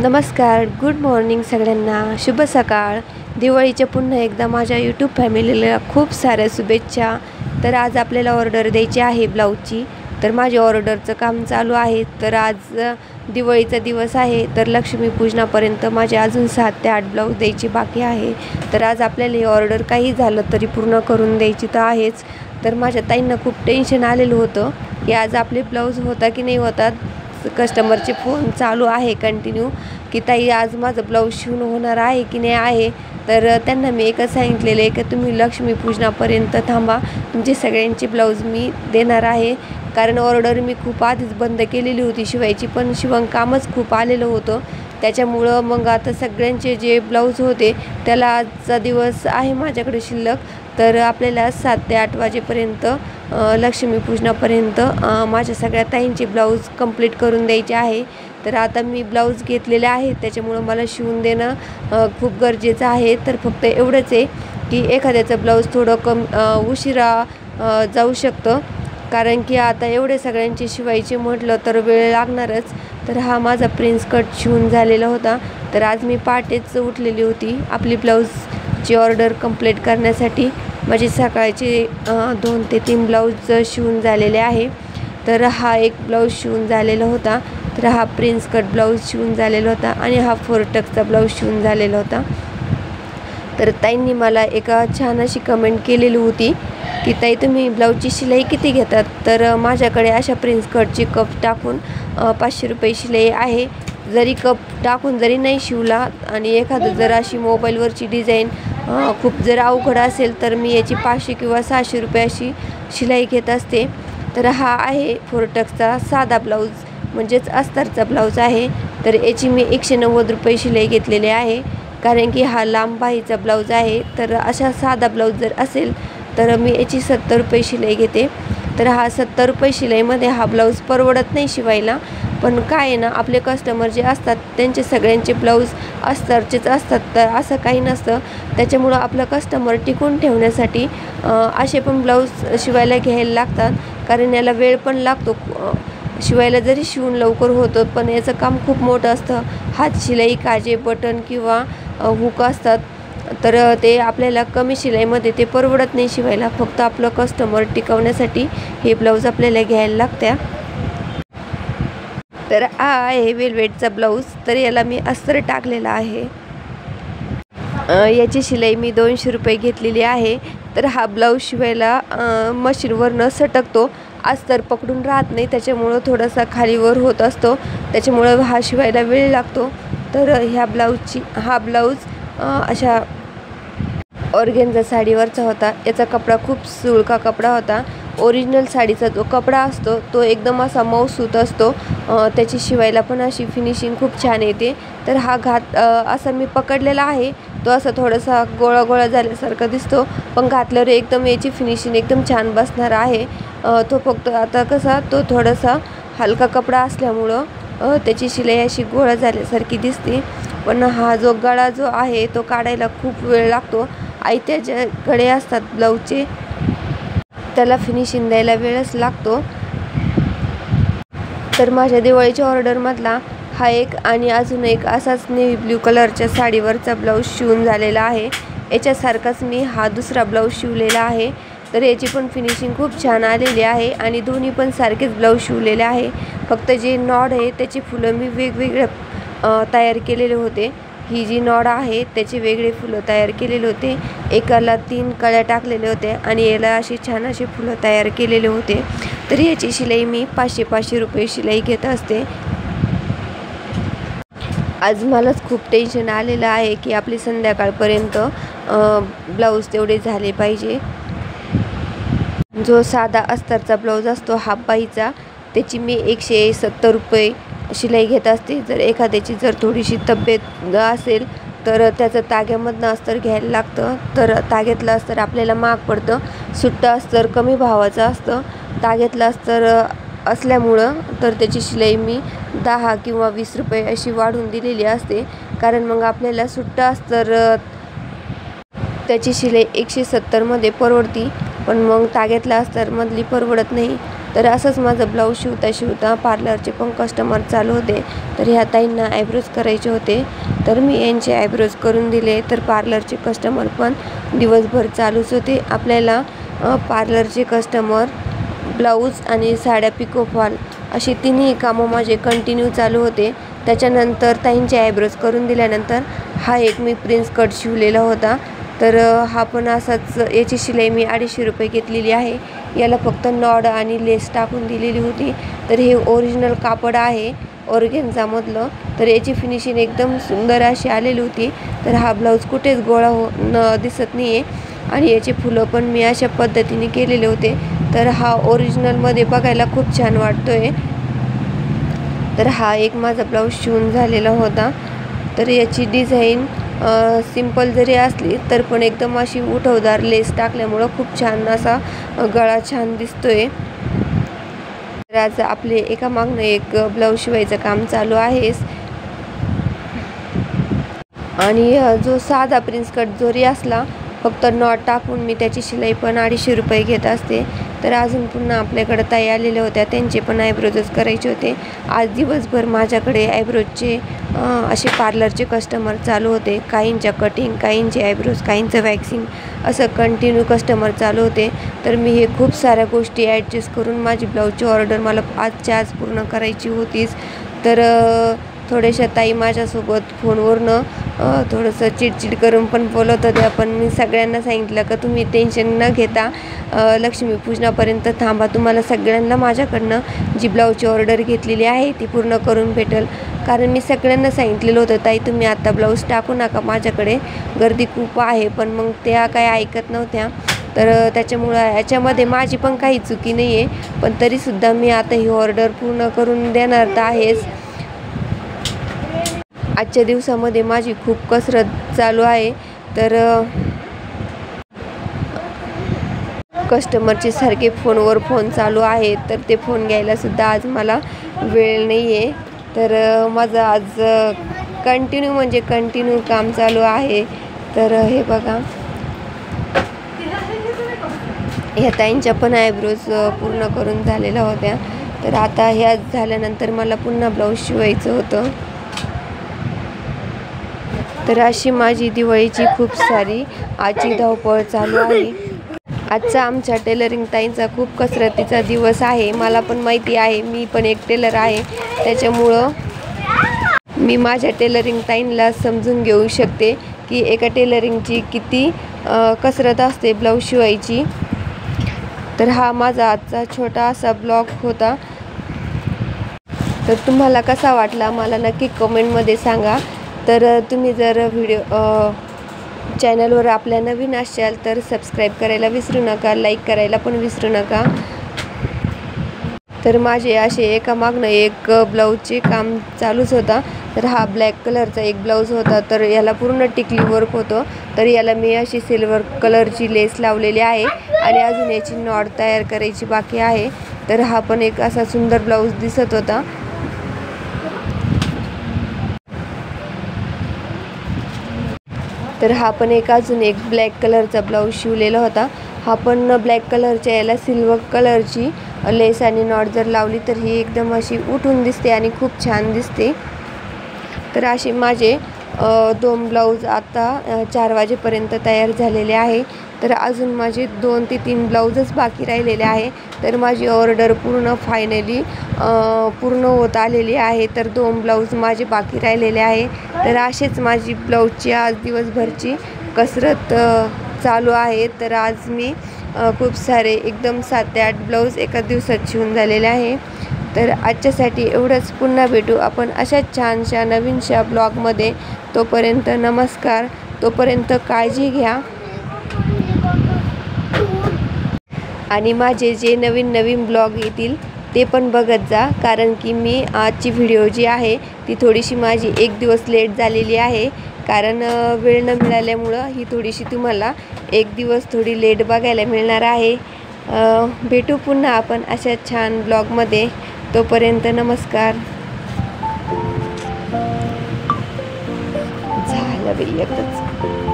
नमस्कार, good morning सगळ्यांना, शुभ सकाळ. दिवाळीच्या पुन्हा एकदा माझ्या यूट्यूब फॅमिलीला खूप साऱ्या शुभेच्छा. तर आज आपल्याला ऑर्डर द्यायची आहे ब्लाऊजची. तर माझ्या ऑर्डरचं काम चालू आहे. तर आज दिवाळीचा दिवस आहे, तर लक्ष्मीपूजनापर्यंत माझे अजून 7 ते 8 ब्लाऊज द्यायची बाकी आहे. तर आज आपल्याला ही ऑर्डर काही झालं तरी पूर्ण करून द्यायची तर आहेच. तर माझ्या ताईंना खूप टेन्शन आलेलं होतं की आज आपले ब्लाऊज होता की नाही होतात. कस्टमरचे फोन चालू आहे कंटिन्यू की ताई आज माझं ब्लाऊज शिवून होणार आहे की नाही आहे. तर त्यांना मी एकच सांगितलेलं आहे की तुम्ही लक्ष्मीपूजनापर्यंत थांबा, तुमचे सगळ्यांचे ब्लाऊज मी देणार आहे. कारण ऑर्डर मी खूप आधीच बंद केलेली होती शिवायची, पण शिवणकामच खूप आलेलं होतं. त्याच्यामुळं मग आता सगळ्यांचे जे ब्लाऊज होते त्याला आजचा दिवस आहे माझ्याकडे शिल्लक. तर आपल्याला 7 ते 8 वाजेपर्यंत लक्ष्मीपूजनापर्यंत माझ्या सगळ्या ताईंचे ब्लाऊज कंप्लीट करून द्यायचे आहे. तर आता मी ब्लाऊज घेतलेले आहेत, त्याच्यामुळं मला शिवून देणं खूप गरजेचं आहे. तर फक्त एवढंच आहे की एखाद्याचं ब्लाऊज थोडं उशिरा जाऊ शकतं, कारण की आता एवढे सगळ्यांचे शिवायचे म्हटलं तर वेळ लागणारच. तर हा माझा प्रिन्स कट शिवून झालेला होता. तर आज मी पहाटेच उठलेली होती आपली ब्लाऊजची ऑर्डर कंप्लीट करण्यासाठी. माझे सकाळचे 2 ते 3 ब्लाऊज शिवून झालेले आहे. तर हा एक ब्लाऊज शिवून झालेला होता. तर हा प्रिन्स कट ब्लाऊज शिवून झालेला होता आणि हा 4 टक्सचा ब्लाऊज शिवून झालेला होता. तर ताईंनी मला एका छान अशी कमेंट केलेली होती की ताई तुम्ही ब्लाऊजची शिलाई किती घेतात. तर माझ्याकडे अशा प्रिन्स कटची कप टाकून 500 रुपये शिलाई आहे. जरी कप टाकून जरी नाही शिवला आणि एखादं जर अशी मोबाईलवरची डिझाईन खूप जर अवघड असेल तर मी याची 500 किंवा 600 रुपये अशी शिलाई घेत असते. तर हा आहे 4 टक्सचा साधा ब्लाऊज, म्हणजेच अस्तरचा ब्लाऊज आहे. तर याची मी 190 रुपये शिलाई घेतलेली आहे, कारण की हा लांब बाहीचा ब्लाऊज आहे. तर अशा साधा ब्लाऊज जर असेल तर मी याची 70 रुपये शिलाई घेते. तर हा 70 रुपये शिलाईमध्ये हा ब्लाऊज परवडत नाही शिवायला. पण काय आहे ना, आपले कस्टमर जे असतात त्यांचे सगळ्यांचे ब्लाऊज अस्तरचेच असतात, तर असं काही नसतं. त्याच्यामुळं आपलं कस्टमर टिकून ठेवण्यासाठी असे पण ब्लाऊज शिवायला घ्यायला लागतात, कारण याला वेळ पण लागतो. शिवायला जरी शिवून लवकर होतं, पण याचं काम खूप मोठं असतं. हात शिलाई, काजे, बटन किंवा हुक असतात. तर ते आपल्याला कमी शिलाईमध्ये ते परवडत नाही शिवायला. फक्त आपलं कस्टमर टिकवण्यासाठी हे ब्लाऊज आपल्याला घ्यायला लागत्या. तर हा आहे वेलवेटचा ब्लाऊज. तर याला मी अस्तर टाकलेला आहे. याची शिलाई मी 200 रुपये घेतलेली आहे. तर हा ब्लाऊज शिवायला मशीनवरनं सटकतो, अस्तर पकडून राहत नाही, त्याच्यामुळं थोडासा खालीवर होत असतो, त्याच्यामुळं हा शिवायला वेळ लागतो. तर हा ब्लाऊज अशा ऑर्गेन्झा साडीवरचा होता. याचा कपडा खूप सुळका कपडा होता. ओरिजिनल साडीचा जो कपडा असतो तो एकदम असा मऊसूत असतो. त्याची शिवायला पण अशी फिनिशिंग खूप छान येते. तर हा असा मी पकडलेला आहे, तो असा थोडासा गोळा गोळा झाल्यासारखा दिसतो, पण घातल्यावर एकदम याची फिनिशिंग एकदम छान बसणार आहे. तो फक्त आता कसा तो थोडासा हलका कपडा असल्यामुळं त्याची शिलाई अशी गोळा झाल्यासारखी दिसते. पण हा जो गळा जो आहे तो काढायला खूप वेळ लागतो. आयत्या ज्या गळे असतात ब्लाऊजचे त्याला फिनिशिंग द्यायला वेळच लागतो. तर माझ्या दिवाळीच्या ऑर्डरमधला हा एक आणि अजून एक असाच नेव्ही ब्ल्यू कलरच्या साडीवरचा ब्लाऊज शिवून झालेला आहे. याच्यासारखाच मी हा दुसरा ब्लाऊज शिवलेला आहे. तर याची पण फिनिशिंग खूप छान आलेली आहे आणि दोन्ही पण सारखेच ब्लाऊज शिवलेले आहे. फक्त जे नॉड आहे त्याची फुलं मी वेगवेगळ्या तयार केलेले होते. ही जी नॉड आहे त्याचे वेगळे फुलं तयार केलेले होते. एकाला 3 कळ्या टाकलेले होते आणि याला अशी छान असे फुलं तयार केलेले होते. तर याची शिलाई मी 500 रुपये शिलाई घेत असते. आज मलाच खूप टेन्शन आलेलं आहे की आपली संध्याकाळपर्यंत ब्लाऊज तेवढे झाले पाहिजे. जो साधा अस्तरचा ब्लाऊज असतो हाफ बाहीचा, त्याची मी 170 रुपये शिलाई घेत असते. जर एखाद्याची जर थोडीशी तब्येत असेल तर त्याचं ताग्यामधनं अस्तर घ्यायला लागतं. तर ताग्यातलं अस्तर आपल्याला महाग पडतं. सुट्टं अस्तर कमी भावाचं असतं. ताग्यातलं अस्तर असल्यामुळं तर त्याची शिलाई मी 10 किंवा 20 रुपये अशी वाढवून दिलेली असते. कारण मग आपल्याला सुट्टं अस्तर त्याची शिलाई 170 मध्ये परवडती, पण मग ताग्यातल्या अस्तरमधली परवडत नाही. तर असंच माझं ब्लाऊज शिवता पार्लरचे पण कस्टमर चालू होते. तर ह्या ताईंना आयब्रोज करायचे होते, तर मी यांचे आयब्रोज करून दिले. तर पार्लरचे कस्टमर पण दिवसभर चालूच होते. आपल्याला पार्लरचे कस्टमर, ब्लाऊज आणि साड्या पिको फॉल अशी तिन्ही कामं माझे कंटिन्यू चालू होते. त्याच्यानंतर ताईंचे आयब्रोज करून दिल्यानंतर हा एक मी प्रिन्स कट शिवलेला होता. तर हा पण असाच, याची शिलाई मी 250 रुपये घेतलेली आहे. याला फक्त नॉड आणि लेस टाकून दिलेली होती. तर हे ओरिजिनल कापड आहे ऑर्गेन्झामधलं. तर याची फिनिशिंग एकदम सुंदर अशी आलेली होती. तर हा ब्लाऊज कुठेच गोळा दिसत नाही आहे आणि याचे फुलं पण मी अशा पद्धतीने केलेले होते. तर हा ओरिजिनलमध्ये बघायला खूप छान वाटतोय. तर हा एक माझा ब्लाऊज शिवून झालेला होता. तर याची डिझाईन सिंपल जरी असली तर पण एकदम अशी उठवदार लेस टाकल्यामुळं खूप छान असा गळा छान दिसतोय. तर आज आपले एकामागनं एक ब्लाऊज शिवायचं काम चालू आहे. आणि जो साधा प्रिन्स कट जरी असला फक्त नॉट टाकून मी त्याची शिलाई पण 250 रुपये घेत असते. तर अजून पुन्हा आपल्याकडे ताई आलेल्या होत्या, त्यांचे पण आयब्रोजच करायचे होते. आज दिवसभर माझ्याकडे आयब्रोजचे असे पार्लरचे कस्टमर चालू होते. काहींच्या कटिंग, काहींचे आयब्रोज, काहींचं वॅक्सिंग, असं कंटिन्यू कस्टमर चालू होते. तर मी हे खूप साऱ्या गोष्टी ॲडजस्ट करून माझी ब्लाऊजची ऑर्डर मला आजच्या आज पूर्ण करायची होतीच. तर थोड्याशा ताई माझ्यासोबत फोनवरनं थोडंसं चिडचिड करून पण बोलत होत्या. पण मी सगळ्यांना सांगितलं का तुम्ही टेन्शन न घेता लक्ष्मीपूजनापर्यंत थांबा. तुम्हाला सगळ्यांना माझ्याकडनं जी ब्लाऊजची ऑर्डर घेतलेली आहे ती पूर्ण करून भेटेल. कारण मी सगळ्यांना सांगितलेलं होतं ताई तुम्ही आत्ता ब्लाऊज टाकू नका, माझ्याकडे गर्दी खूप आहे. पण मग त्या काही ऐकत नव्हत्या. तर त्याच्यामुळं याच्यामध्ये माझी पण काही चुकी नाही आहे. पण तरीसुद्धा मी आता ही ऑर्डर पूर्ण करून देणार तर आहेच. आजच्या दिवसामध्ये माझी खूप कसरत चालू आहे. तर कस्टमरचे सारखे फोनवर फोन चालू आहेत. तर ते फोन घ्यायलासुद्धा आज मला वेळ नाही आहे. तर माझं आज कंटिन्यू काम चालू आहे. तर हे बघा, ह्या ताईंच्या पण आयब्रोज पूर्ण करून झालेल्या होत्या. तर आता ह्या झाल्यानंतर मला पुन्हा ब्लाऊज शिवायचं होतं. तर अशी माझी दिवाळीची खूप सारी आजची धावपळ चालू आहे. आजचा आमच्या टेलरिंग ताईंचा खूप कसरतीचा दिवस आहे. मला पण माहिती आहे, मी पण एक टेलर आहे. त्याच्यामुळं मी माझ्या टेलरिंग ताईंना समजून घेऊ शकते की एका टेलरिंगची किती कसरत असते ब्लाऊज शिवायची. तर हा माझा आजचा छोटा असा ब्लॉग होता. तर तुम्हाला कसा वाटला मला नक्की कमेंटमध्ये सांगा. तर तुम्ही जर चॅनलवर आपल्या नवीन असाल तर सबस्क्राईब करायला विसरू नका, लाईक करायला पण विसरू नका. तर माझे असे एकामागनं एक ब्लाऊजचे काम चालूच होता. तर हा ब्लॅक कलरचा एक ब्लाऊज होता. तर याला पूर्ण टिकली वर्क होतं. तर याला मी अशी सिल्वर कलरची लेस लावलेली आहे आणि अजून याची नॉड तयार करायची बाकी आहे. तर हा पण एक असा सुंदर ब्लाऊज दिसत होता. तर हा पण अजून एक ब्लॅक कलरचा ब्लाऊज शिवलेला होता. हा पण ब्लॅक कलरच्या याला सिल्वर कलरची लेस आणि नॉट जर लावली तर ही एकदम अशी उठून दिसते आणि खूप छान दिसते. तर असे माझे 2 ब्लाऊज आता 4 वाजेपर्यंत तयार झालेले आहे. तर अजून माझे 2 ते 3 ब्लाऊजच बाकी राहिलेले आहे. तर माझी ऑर्डर फायनली पूर्ण होत आलेली आहे. तर 2 ब्लाऊज माझे बाकी राहिलेले आहे. तर असेच माझी ब्लाऊजची आज दिवसभरची कसरत चालू आहे. तर आज मी खूप सारे एकदम 7 ते 8 ब्लाऊज एका दिवसात शिवून झालेले आहे. तर आजच्यासाठी एवढंच. पुन्हा भेटू आपण अशाच छानशा नवीनशा ब्लॉगमध्ये. तोपर्यंत नमस्कार. तोपर्यंत काळजी घ्या आणि माझे जे नवीन ब्लॉग येतील ते पण बघत जा. कारण की मी आजची व्हिडिओ जी आहे ती थोडीशी माझी 1 दिवस लेट झालेली आहे. कारण वेळ न मिळाल्यामुळं ही थोडीशी तुम्हाला 1 दिवस थोडी लेट बघायला मिळणार आहे. भेटू पुन्हा आपण अशा छान ब्लॉगमध्ये. तोपर्यंत नमस्कार. झालं बाई एकच.